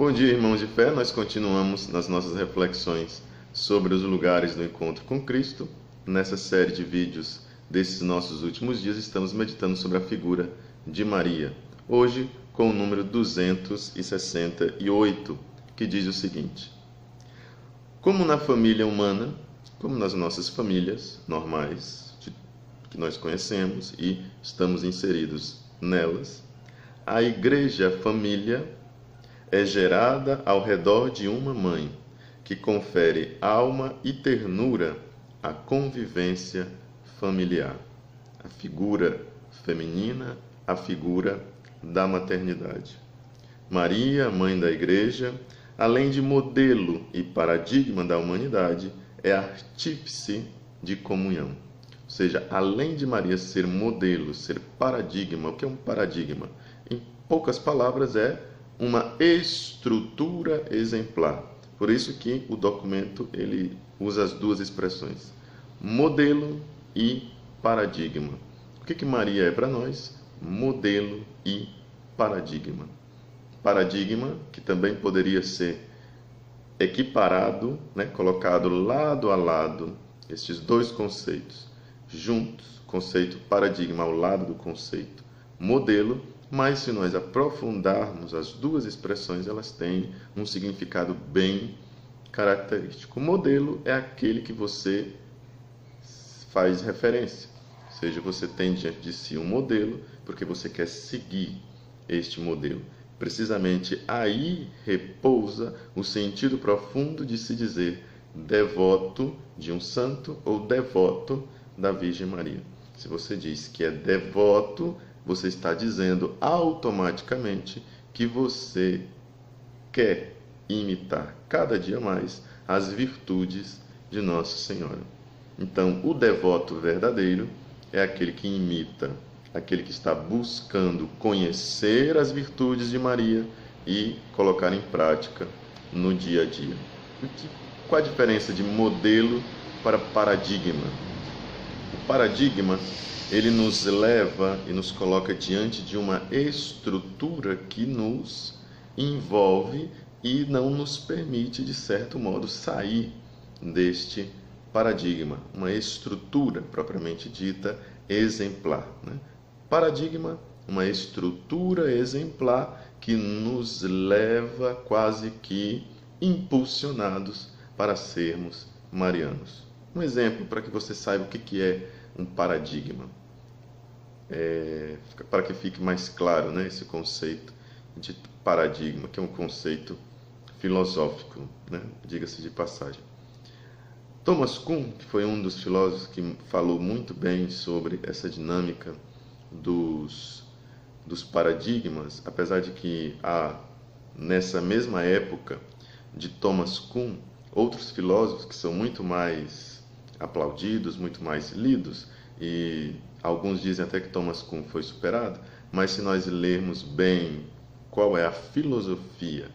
Bom dia, irmãos de fé. Nós continuamos nas nossas reflexões sobre os lugares do encontro com Cristo. Nessa série de vídeos desses nossos últimos dias, estamos meditando sobre a figura de Maria. Hoje, com o número 268, que diz o seguinte: como na família humana, como nas nossas famílias normais, que nós conhecemos e estamos inseridos nelas, a igreja família é gerada ao redor de uma mãe, que confere alma e ternura à convivência familiar. A figura feminina, a figura da maternidade. Maria, mãe da igreja, além de modelo e paradigma da humanidade, é artífice de comunhão. Ou seja, além de Maria ser modelo, ser paradigma, o que é um paradigma? Em poucas palavras, é uma estrutura exemplar. Por isso que o documento ele usa as duas expressões, modelo e paradigma. O que Maria é para nós? Modelo e paradigma. Paradigma, que também poderia ser equiparado, colocado lado a lado, estes dois conceitos, juntos, conceito paradigma ao lado do conceito modelo, mas se nós aprofundarmos as duas expressões, elas têm um significado bem característico. O modelo é aquele que você faz referência, ou seja, você tem diante de si um modelo porque você quer seguir este modelo. Precisamente aí repousa o sentido profundo de se dizer devoto de um santo ou devoto da Virgem Maria. Se você diz que é devoto, você está dizendo automaticamente que você quer imitar cada dia mais as virtudes de Nossa Senhora. Então, o devoto verdadeiro é aquele que imita, aquele que está buscando conhecer as virtudes de Maria e colocar em prática no dia a dia. Qual a diferença de modelo para paradigma? O paradigma, ele nos leva e nos coloca diante de uma estrutura que nos envolve e não nos permite, de certo modo, sair deste paradigma. Uma estrutura, propriamente dita, exemplar. Paradigma, uma estrutura exemplar que nos leva quase que impulsionados para sermos marianos. Um exemplo para que você saiba o que é um paradigma. Para que fique mais claro, esse conceito de paradigma, que é um conceito filosófico, diga-se de passagem. Thomas Kuhn, que foi um dos filósofos que falou muito bem sobre essa dinâmica dos paradigmas, apesar de que nessa mesma época de Thomas Kuhn, outros filósofos que são muito mais aplaudidos, muito mais lidos, e alguns dizem até que Thomas Kuhn foi superado, mas se nós lermos bem qual é a filosofia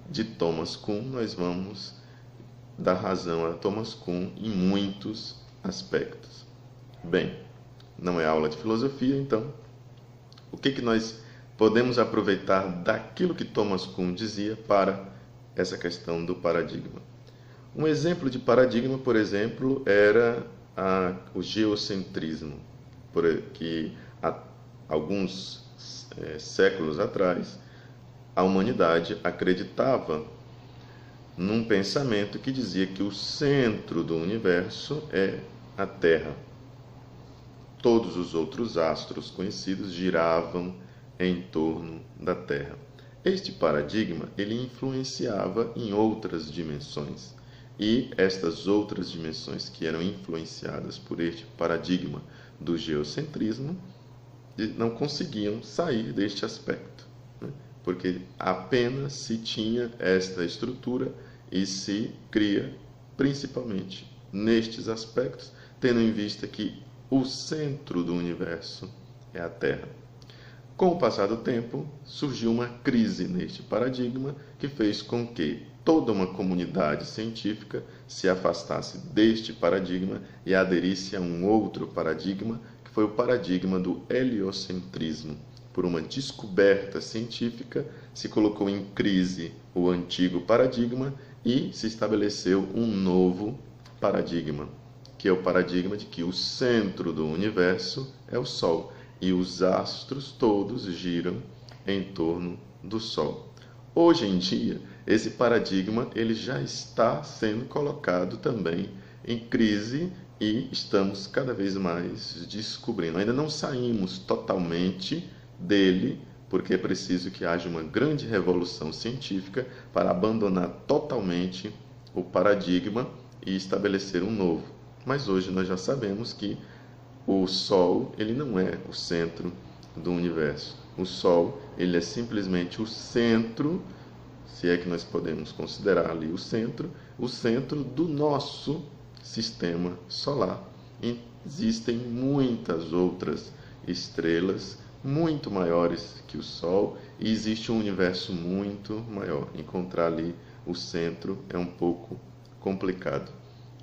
de Thomas Kuhn, nós vamos dar razão a Thomas Kuhn em muitos aspectos. Bem, não é aula de filosofia, então, o que nós podemos aproveitar daquilo que Thomas Kuhn dizia para essa questão do paradigma? Um exemplo de paradigma, por exemplo, era o geocentrismo, que há alguns séculos atrás a humanidade acreditava num pensamento que dizia que o centro do universo é a Terra. Todos os outros astros conhecidos giravam em torno da Terra. Este paradigma ele influenciava em outras dimensões. E estas outras dimensões que eram influenciadas por este paradigma do geocentrismo não conseguiam sair deste aspecto, porque apenas se tinha esta estrutura e se cria principalmente nestes aspectos, tendo em vista que o centro do universo é a Terra. Com o passar do tempo, surgiu uma crise neste paradigma que fez com que toda uma comunidade científica se afastasse deste paradigma e aderisse a um outro paradigma, que foi o paradigma do heliocentrismo. por uma descoberta científica, se colocou em crise o antigo paradigma e se estabeleceu um novo paradigma, que é o paradigma de que o centro do universo é o Sol e os astros todos giram em torno do Sol. Hoje em dia, esse paradigma ele já está sendo colocado também em crise e estamos cada vez mais descobrindo. Ainda não saímos totalmente dele, porque é preciso que haja uma grande revolução científica para abandonar totalmente o paradigma e estabelecer um novo. Mas hoje nós já sabemos que o Sol ele não é o centro do universo. O Sol ele é simplesmente o centro, se é que nós podemos considerar ali o centro do nosso sistema solar. Existem muitas outras estrelas muito maiores que o Sol e existe um universo muito maior. Encontrar ali o centro é um pouco complicado,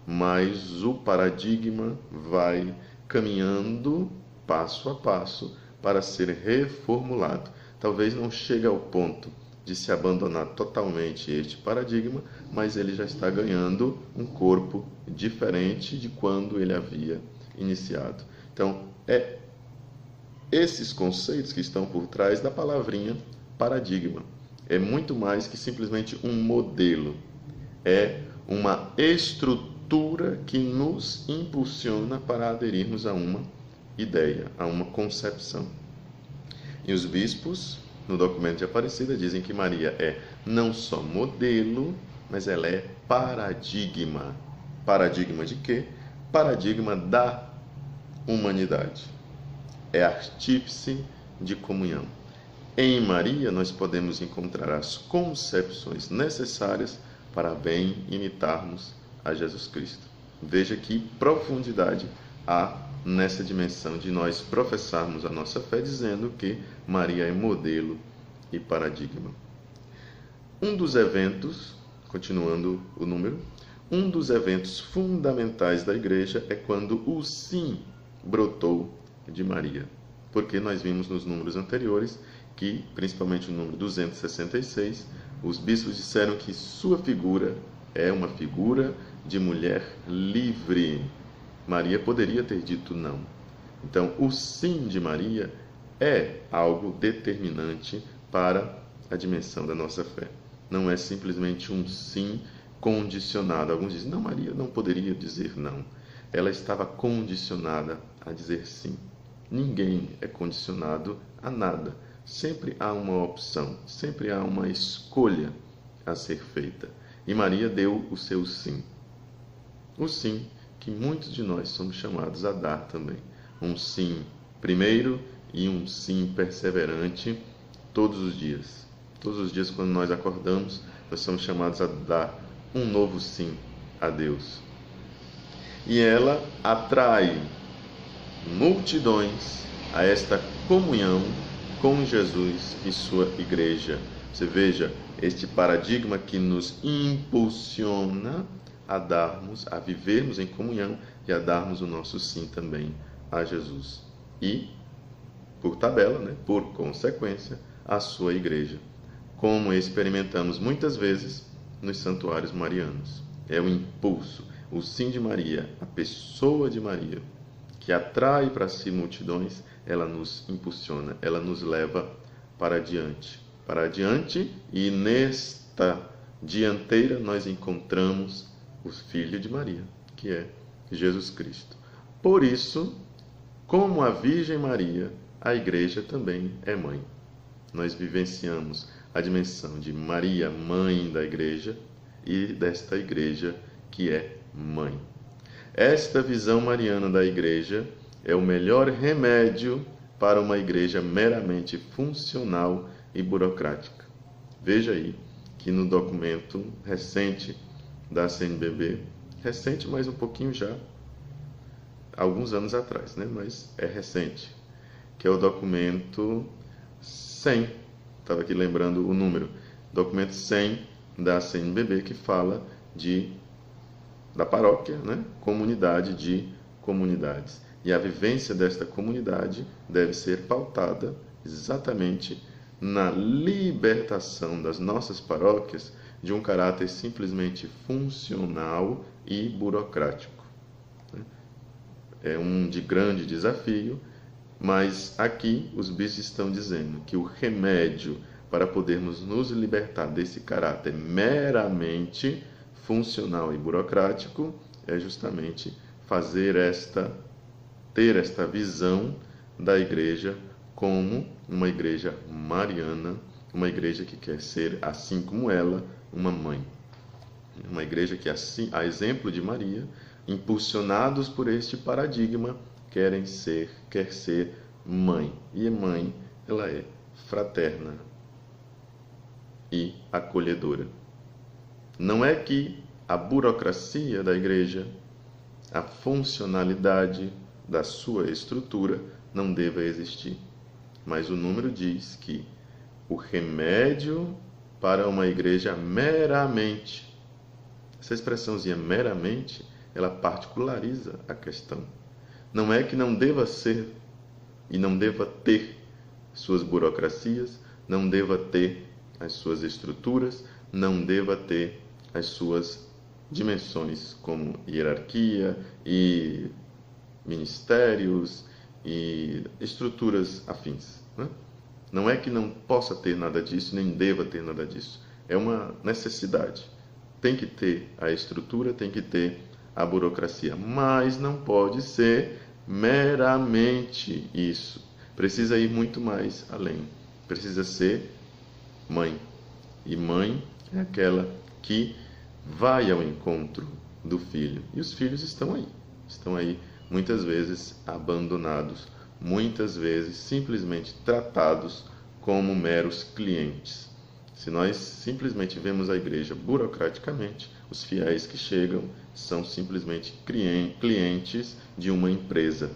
mas o paradigma vai caminhando passo a passo para ser reformulado. Talvez não chegue ao ponto de se abandonar totalmente este paradigma, mas ele já está ganhando um corpo diferente de quando ele havia iniciado. Então, é esses conceitos que estão por trás da palavrinha paradigma. É muito mais que simplesmente um modelo. É uma estrutura que nos impulsiona para aderirmos a uma ideia, a uma concepção. E os bispos, no documento de Aparecida, dizem que Maria é não só modelo, mas ela é paradigma. Paradigma de quê? Paradigma da humanidade. É artífice de comunhão. Em Maria, nós podemos encontrar as concepções necessárias para bem imitarmos a Jesus Cristo. Veja que profundidade há nessa dimensão de nós professarmos a nossa fé dizendo que Maria é modelo e paradigma. Um dos eventos, continuando o número, um dos eventos fundamentais da igreja é quando o sim brotou de Maria. Porque nós vimos nos números anteriores que, principalmente no número 266, os bispos disseram que sua figura é uma figura de mulher livre. Maria poderia ter dito não. Então, o sim de Maria é algo determinante para a dimensão da nossa fé. Não é simplesmente um sim condicionado. Alguns dizem, não, Maria não poderia dizer não. Ela estava condicionada a dizer sim. Ninguém é condicionado a nada. Sempre há uma opção, sempre há uma escolha a ser feita. E Maria deu o seu sim. O sim que muitos de nós somos chamados a dar também. Um sim primeiro e um sim perseverante todos os dias. Todos os dias, quando nós acordamos, nós somos chamados a dar um novo sim a Deus. E ela atrai multidões a esta comunhão com Jesus e sua igreja. Você veja este paradigma que nos impulsiona a darmos, a vivermos em comunhão e a darmos o nosso sim também a Jesus. E, por tabela, por consequência, a sua igreja. Como experimentamos muitas vezes nos santuários marianos. É o impulso, o sim de Maria, a pessoa de Maria, que atrai para si multidões, ela nos impulsiona, ela nos leva para adiante. Para adiante, e nesta dianteira nós encontramos o Filho de Maria, que é Jesus Cristo. Por isso, como a Virgem Maria, a Igreja também é mãe. Nós vivenciamos a dimensão de Maria, mãe da Igreja, e desta Igreja que é mãe. Esta visão mariana da Igreja é o melhor remédio para uma Igreja meramente funcional e burocrática. Veja aí que no documento recente da CNBB, recente, mas um pouquinho já, alguns anos atrás, mas é recente, que é o documento 100, estava aqui lembrando o número, documento 100 da CNBB, que fala da paróquia, comunidade de comunidades. E a vivência desta comunidade deve ser pautada exatamente na libertação das nossas paróquias de um caráter simplesmente funcional e burocrático. É um de grande desafio, mas aqui os bispos estão dizendo que o remédio para podermos nos libertar desse caráter meramente funcional e burocrático é justamente ter esta visão da igreja como uma igreja mariana, uma igreja que quer ser, assim como ela, uma mãe. Uma igreja que, assim, a exemplo de Maria, impulsionados por este paradigma, quer ser mãe. E mãe, ela é fraterna e acolhedora. Não é que a burocracia da igreja, a funcionalidade da sua estrutura não deva existir. Mas o número diz que o remédio para uma igreja meramente, essa expressãozinha meramente, ela particulariza a questão. Não é que não deva ser e não deva ter suas burocracias, não deva ter as suas estruturas, não deva ter as suas dimensões como hierarquia e ministérios e estruturas afins. Não é que não possa ter nada disso, nem deva ter nada disso. É uma necessidade. Tem que ter a estrutura, tem que ter a burocracia, mas não pode ser meramente isso. Precisa ir muito mais além. Precisa ser mãe. E mãe é aquela que vai ao encontro do filho. E os filhos estão aí muitas vezes abandonados, muitas vezes simplesmente tratados como meros clientes. Se nós simplesmente vemos a igreja burocraticamente, os fiéis que chegam são simplesmente clientes de uma empresa.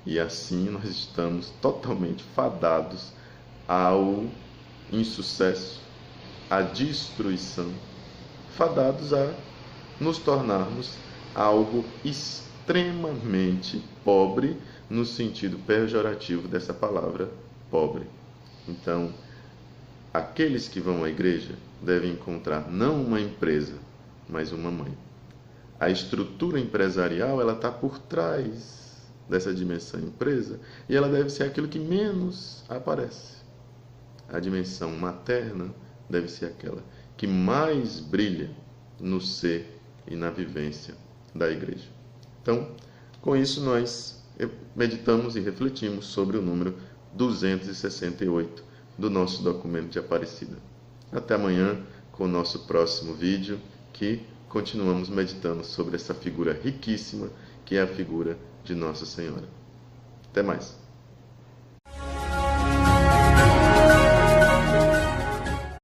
E assim nós estamos totalmente fadados ao insucesso, à destruição, fadados a nos tornarmos algo extremamente pobre, no sentido pejorativo dessa palavra, pobre. Então, aqueles que vão à igreja devem encontrar não uma empresa, mas uma mãe. A estrutura empresarial, ela está por trás dessa dimensão empresa, e ela deve ser aquilo que menos aparece. A dimensão materna deve ser aquela que mais brilha no ser e na vivência da igreja. Então, com isso nós meditamos e refletimos sobre o número 268 do nosso documento de Aparecida. Até amanhã com o nosso próximo vídeo, que continuamos meditando sobre essa figura riquíssima que é a figura de Nossa Senhora. Até mais!